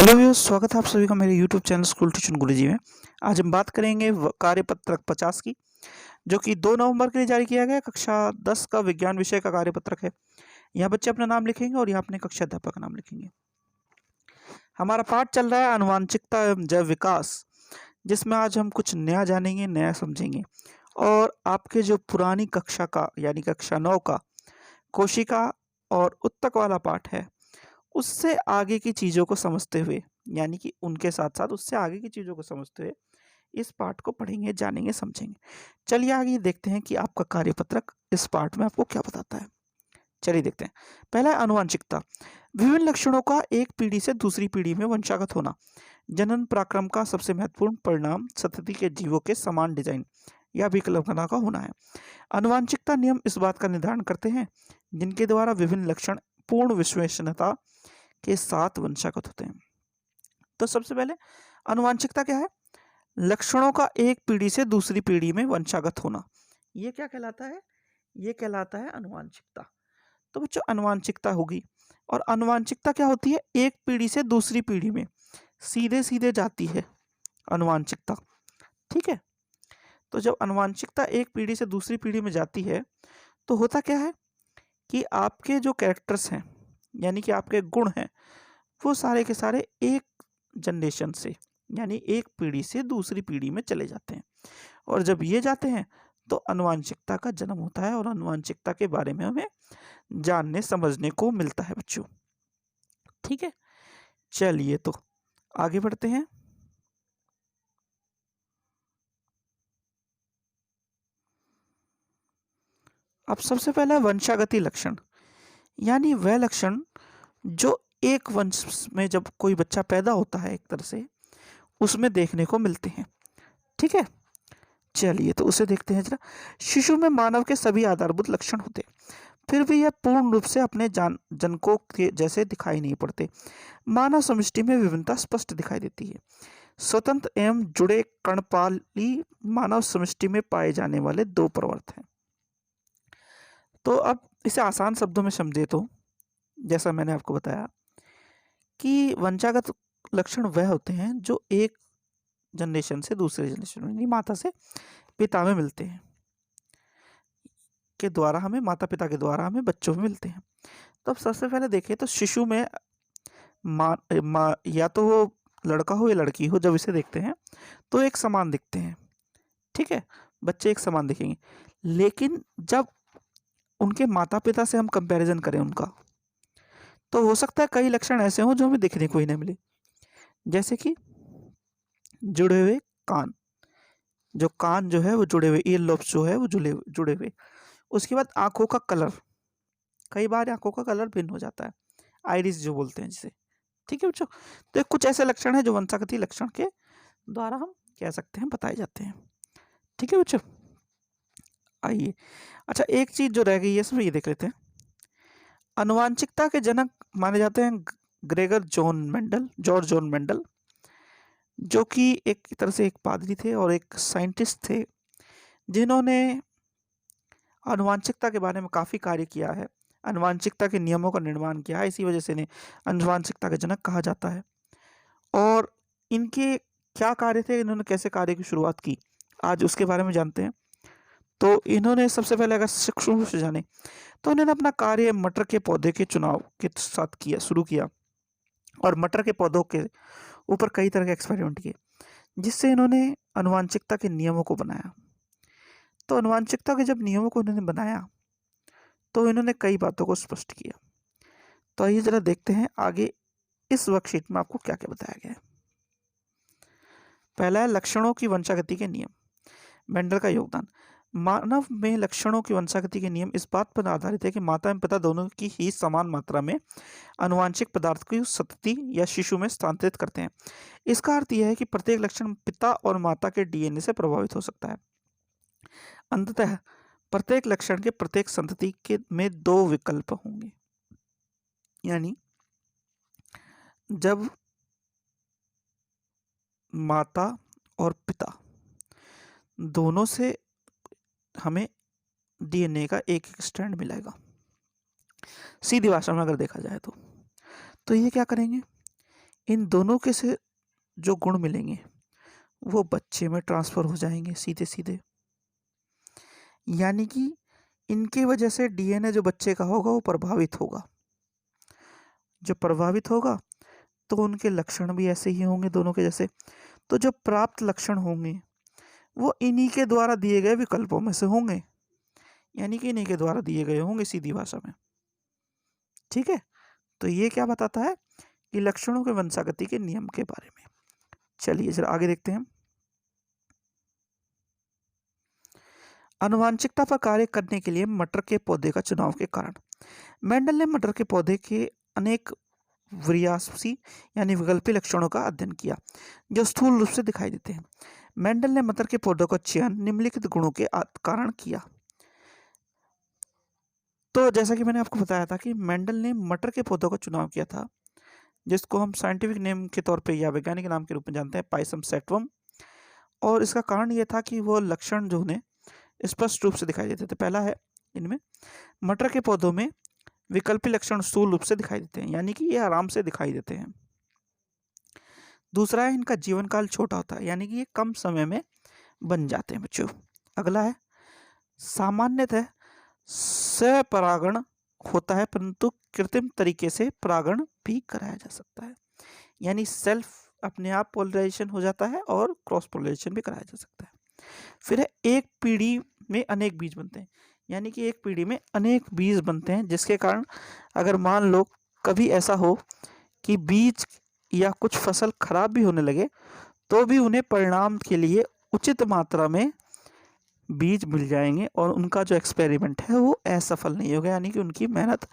Hello viewers, स्वागत है आप सभी का मेरे यूट्यूब चैनल स्कूल ट्यूशन गुरुजी में। आज हम बात करेंगे कार्यपत्रक 50 की, जो कि 2 नवंबर के लिए जारी किया गया कक्षा 10 का विज्ञान विषय का कार्यपत्रक है। यहाँ बच्चे अपना नाम लिखेंगे और यहाँ अपने कक्षा अध्यापक का नाम लिखेंगे। हमारा पाठ चल रहा है आनुवांशिकता एवं जैव विकास, जिसमें आज हम कुछ नया जानेंगे, नया समझेंगे और आपके जो पुरानी कक्षा का यानी कक्षा 9 का कोशिका और उत्तक वाला पाठ है, उससे आगे की चीज़ों को समझते हुए, यानी कि उनके साथ-साथ उससे आगे की चीज़ों को समझते हुए इस पाठ को पढ़ेंगे, जानेंगे, समझेंगे। चलिए आगे देखते हैं कि आपका कार्यपत्रक इस पाठ में आपको क्या बताता है। चलिए देखते हैं। पहला है आनुवांशिकता। विभिन्न लक्षणों का एक पीढ़ी से दूसरी पीढ़ी में वंशागत होना। जनन पराक्रम का सबसे महत्वपूर्ण परिणाम संतति के जीवों के समान डिजाइन या विकल्पना का होना है। आनुवांशिकता नियम इस बात का निर्धारण करते हैं जिनके द्वारा विभिन्न लक्षण पूर्ण विश्वसनीयता के साथ वंशागत होते हैं। तो सबसे पहले आनुवांशिकता क्या है? लक्षणों का एक पीढ़ी से दूसरी पीढ़ी में वंशागत होना। ये क्या कहलाता है? ये कहलाता है आनुवांशिकता। तो बच्चों आनुवांशिकता होगी और आनुवांशिकता क्या होती है? एक पीढ़ी से दूसरी पीढ़ी में सीधे सीधे जाती है आनुवांशिकता। ठीक है, तो जब आनुवांशिकता एक पीढ़ी से दूसरी पीढ़ी में जाती है तो होता क्या है कि आपके जो कैरेक्टर्स हैं, यानी कि आपके गुण हैं, वो सारे के सारे एक जनरेशन से यानी एक पीढ़ी से दूसरी पीढ़ी में चले जाते हैं। और जब ये जाते हैं तो आनुवांशिकता का जन्म होता है और आनुवांशिकता के बारे में हमें जानने समझने को मिलता है बच्चों। ठीक है, चलिए तो आगे बढ़ते हैं। अब सबसे पहला वंशागति लक्षण, यानी वह लक्षण जो एक वंश में जब कोई बच्चा पैदा होता है एक तरह से उसमें देखने को मिलते हैं। ठीक है, चलिए तो उसे देखते हैं जरा। शिशु में मानव के सभी आधारभूत लक्षण होते हैं, फिर भी यह पूर्ण रूप से अपने जनकों के जैसे दिखाई नहीं पड़ते। मानव समष्टि में विभिन्नता स्पष्ट दिखाई देती है। स्वतंत्र एवं जुड़े कर्णपाली मानव समष्टि में पाए जाने वाले दो प्रवर्त हैं। तो अब इसे आसान शब्दों में समझे तो जैसा मैंने आपको बताया कि वंशागत लक्षण वह होते हैं जो एक जनरेशन से दूसरे जनरेशन में, माता से पिता में मिलते हैं, के द्वारा हमें माता पिता के द्वारा हमें बच्चों में मिलते हैं। तो अब सबसे पहले देखें तो शिशु में माँ या तो वो लड़का हो या लड़की हो, जब इसे देखते हैं तो एक समान दिखते हैं। ठीक है, बच्चे एक समान दिखेंगे, लेकिन जब उनके माता पिता से हम कंपैरिजन करें उनका, तो हो सकता है कई लक्षण ऐसे हों जो हमें दिखने को ही नहीं मिले। जैसे कि जुड़े हुए कान, जो कान जो है वो जुड़े हुए, ईयर लोब्स जो है वो जुड़े हुए। उसके बाद आंखों का कलर, कई बार आंखों का कलर भिन्न हो जाता है, आइरिस जो बोलते हैं जिसे। ठीक है बच्चों, तो ये कुछ ऐसे लक्षण हैं जो वंशागति लक्षण के द्वारा हम कह सकते हैं बताए जाते हैं। ठीक है बच्चों, आइए अच्छा एक चीज जो रह गई है इसमें ये देख लेते हैं। आनुवांशिकता के जनक माने जाते हैं जॉर्ज जॉन मेंडल, जो कि एक तरह से एक पादरी थे और एक साइंटिस्ट थे जिन्होंने आनुवांशिकता के बारे में काफ़ी कार्य किया है, आनुवांशिकता के नियमों का निर्माण किया है। इसी वजह से इन्हें आनुवांशिकता के जनक कहा जाता है। और इनके क्या कार्य थे, इन्होंने कैसे कार्य की शुरुआत की, आज उसके बारे में जानते हैं। तो इन्होंने सबसे पहले अगर सूक्ष्म रूप से जाने तो इन्होंने अपना कार्य मटर के पौधे के चुनाव के साथ शुरू किया और मटर के पौधों के ऊपर कई तरह के एक्सपेरिमेंट किए, जिससे इन्होंने आनुवांशिकता के नियमों को बनाया। तो आनुवांशिकता के जब नियमों को इन्होंने बनाया तो इन्होंने कई बातों को स्पष्ट किया। तो आइए जरा देखते हैं आगे इस वर्कशीट में आपको क्या क्या बताया गया है। पहला है लक्षणों की वंशागति के नियम, मेंडल का योगदान। मानव में लक्षणों की वंशागति के नियम इस बात पर आधारित है कि माता एवं पिता दोनों की ही समान मात्रा में आनुवांशिक पदार्थ की संतति या शिशु में स्थानांतरित करते हैं। इसका अर्थ यह है कि प्रत्येक लक्षण पिता और माता के डीएनए से प्रभावित हो सकता है। अंततः प्रत्येक लक्षण के प्रत्येक संतति के में दो विकल्प होंगे, यानी जब माता और पिता दोनों से हमें डीएनए का एक एक स्ट्रैंड मिलेगा, सीधी भाषा में अगर देखा जाए तो ये क्या करेंगे इन दोनों के से जो गुण मिलेंगे वो बच्चे में ट्रांसफ़र हो जाएंगे सीधे सीधे। यानी कि इनकी वजह से डीएनए जो बच्चे का होगा वो प्रभावित होगा। जब प्रभावित होगा तो उनके लक्षण भी ऐसे ही होंगे दोनों के जैसे। तो जो प्राप्त लक्षण होंगे वो इन्हीं के द्वारा दिए गए विकल्पों में से होंगे, यानी कि इन्हीं के द्वारा दिए गए होंगे सीधी भाषा में। ठीक है, तो ये क्या बताता है कि लक्षणों के वंशागति के नियम के बारे में। चलिए जरा आगे देखते हैं। आनुवांशिकता पर कार्य करने के लिए मटर के पौधे का चुनाव के कारण। मेंडल ने मटर के पौधे के अनेक वरीयासी यानी विकल्पी लक्षणों का अध्ययन किया जो स्थूल रूप से दिखाई देते हैं। मेंडल ने मटर के पौधों का चयन निम्नलिखित गुणों के कारण किया। तो जैसा कि मैंने आपको बताया था कि मेंडल ने मटर के पौधों का चुनाव किया था, जिसको हम साइंटिफिक नेम के तौर पे या वैज्ञानिक नाम के रूप में जानते हैं, पाइसम सैटिवम। और इसका कारण ये था कि वो लक्षण जो उन्हें स्पष्ट रूप से दिखाई देते थे। पहला है, इनमें मटर के पौधों में विकल्पी लक्षण स्थूल रूप से दिखाई देते हैं, यानी कि ये आराम से दिखाई देते हैं। दूसरा है, इनका जीवन काल छोटा होता है, यानी कि ये कम समय में बन जाते हैं बच्चों। अगला है, सामान्यतः स्वपरागण होता है परंतु कृत्रिम तरीके से परागण भी कराया जा सकता है, यानी सेल्फ अपने आप पोलराइजेशन हो जाता है और क्रॉस पोलराइजेशन भी कराया जा सकता है। फिर है, एक पीढ़ी में अनेक बीज बनते हैं, यानी कि एक पीढ़ी में अनेक बीज बनते हैं, जिसके कारण अगर मान लो कभी ऐसा हो कि बीज या कुछ फसल खराब भी होने लगे तो भी उन्हें परिणाम के लिए उचित मात्रा में बीज मिल जाएंगे और उनका जो एक्सपेरिमेंट है वो असफल नहीं होगा, यानी कि उनकी मेहनत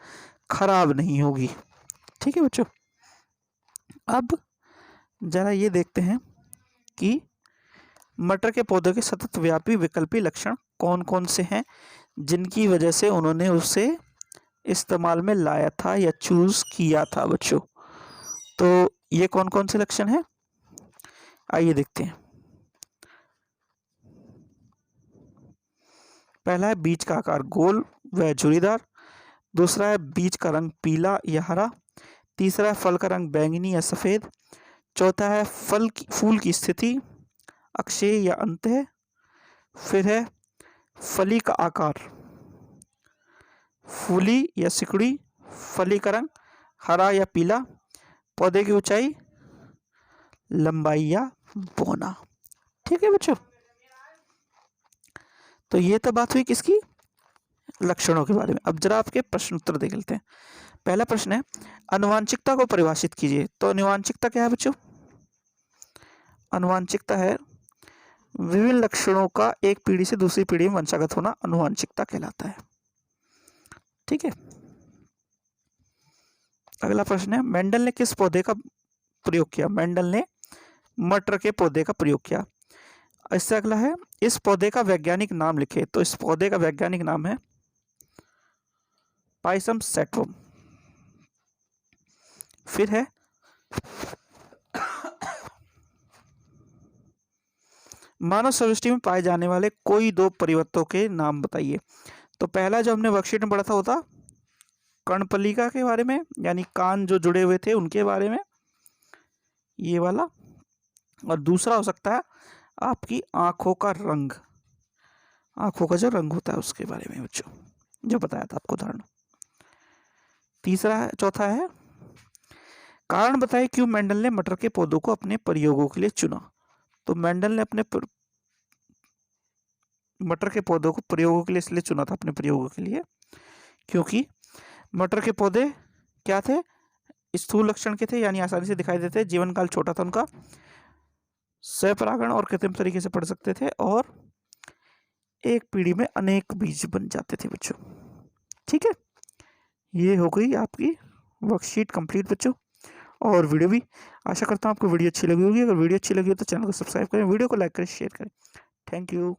खराब नहीं होगी। ठीक है बच्चों, अब जरा ये देखते हैं कि मटर के पौधों के सतत व्यापी विकल्पी लक्षण कौन कौन से हैं जिनकी वजह से उन्होंने उसे इस्तेमाल में लाया था या चूज किया था बच्चों। तो ये कौन कौन से लक्षण हैं, आइए देखते हैं। पहला है, बीज का आकार गोल व झुर्रीदार। दूसरा है, बीज का रंग पीला या हरा। तीसरा है, फल का रंग बैंगनी या सफ़ेद। चौथा है, फूल की स्थिति अक्षय या अंतः। फिर है, फली का आकार फूली या सिकुड़ी। फली का रंग हरा या पीला। पौधे की ऊंचाई, लंबाई या बौना। ठीक है बच्चों, तो ये तो बात हुई किसकी, लक्षणों के बारे में। अब जरा आपके प्रश्न उत्तर देख लेते हैं। पहला प्रश्न है, आनुवांशिकता को परिभाषित कीजिए। तो आनुवांशिकता क्या है बच्चों, आनुवांशिकता है विभिन्न लक्षणों का एक पीढ़ी से दूसरी पीढ़ी में वंशागत होना आनुवांशिकता कहलाता है। ठीक है, अगला प्रश्न है, मेंडल ने किस पौधे का प्रयोग किया। मेंडल ने मटर के पौधे का प्रयोग किया। इससे अगला है, इस पौधे का वैज्ञानिक नाम लिखे। तो इस पौधे का वैज्ञानिक नाम है पाइसम सैटिवम। फिर है, मानव सृष्टि में पाए जाने वाले कोई दो परिवर्तों के नाम बताइए। तो पहला जो हमने वर्कशीट में पढ़ा था वो था कर्णपलिका के बारे में, यानी कान जो जुड़े हुए थे उनके बारे में, ये वाला। और दूसरा हो सकता है आपकी आंखों का रंग, आंखों का जो रंग होता है उसके बारे में बच्चों, जो बताया था आपको उदाहरण। चौथा है, कारण बताइए क्यों मेंडल ने मटर के पौधों को अपने प्रयोगों के लिए चुना। तो मेंडल ने अपने मटर के पौधों को प्रयोगों के लिए इसलिए चुना था, अपने प्रयोगों के लिए, क्योंकि मटर के पौधे क्या थे, स्थूल लक्षण के थे, यानी आसानी से दिखाई देते, जीवन काल छोटा था उनका, स्वपरागण और कृत्रिम तरीके से पढ़ सकते थे, और एक पीढ़ी में अनेक बीज बन जाते थे बच्चों। ठीक है, ये हो गई आपकी वर्कशीट कंप्लीट बच्चों, और वीडियो भी। आशा करता हूँ आपको वीडियो अच्छी लगी होगी। अगर वीडियो अच्छी लगी हो तो चैनल को सब्सक्राइब करें, वीडियो को लाइक करें, शेयर करें। Thank you.